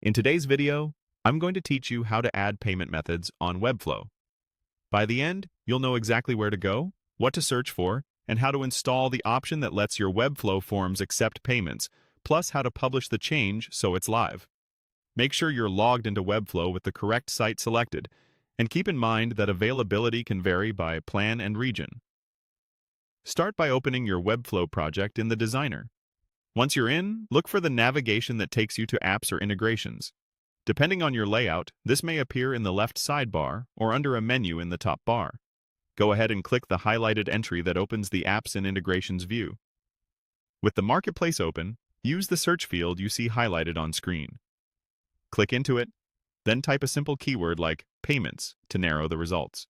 In today's video, I'm going to teach you how to add payment methods on Webflow. By the end, you'll know exactly where to go, what to search for, and how to install the option that lets your Webflow forms accept payments, plus how to publish the change so it's live. Make sure you're logged into Webflow with the correct site selected, and keep in mind that availability can vary by plan and region. Start by opening your Webflow project in the Designer. Once you're in, look for the navigation that takes you to apps or integrations. Depending on your layout, this may appear in the left sidebar or under a menu in the top bar. Go ahead and click the highlighted entry that opens the Apps and Integrations view. With the Marketplace open, use the search field you see highlighted on screen. Click into it, then type a simple keyword like Payments to narrow the results.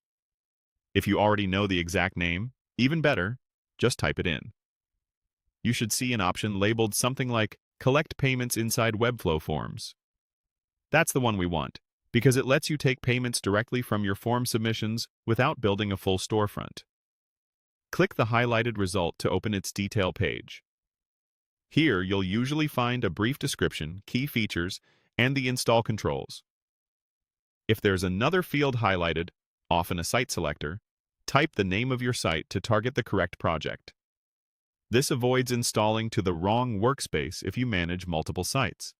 If you already know the exact name, even better, just type it in. You should see an option labeled something like Collect Payments inside Webflow Forms. That's the one we want, because it lets you take payments directly from your form submissions without building a full storefront. Click the highlighted result to open its detail page. Here, you'll usually find a brief description, key features, and the install controls. If there's another field highlighted, often a site selector, type the name of your site to target the correct project. This avoids installing to the wrong workspace if you manage multiple sites.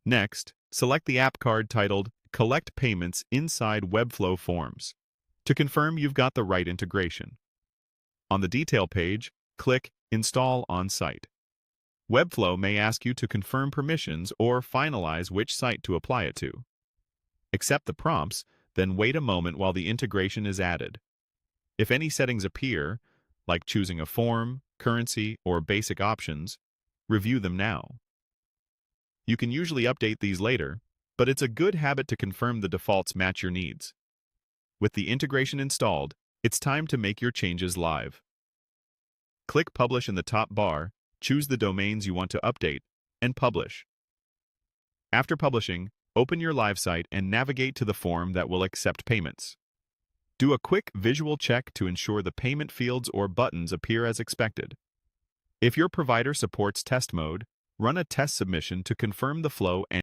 Next, select the app card titled Collect Payments inside Webflow Forms to confirm you've got the right integration. On the detail page, click Install on Site. Webflow may ask you to confirm permissions or finalize which site to apply it to. Accept the prompts, then wait a moment while the integration is added. If any settings appear, like choosing a form, currency, or basic options, review them now. You can usually update these later, but it's a good habit to confirm the defaults match your needs. With the integration installed, it's time to make your changes live. Click Publish in the top bar, choose the domains you want to update, and publish. After publishing, open your live site and navigate to the form that will accept payments. Do a quick visual check to ensure the payment fields or buttons appear as expected. If your provider supports test mode, run a test submission to confirm the flow and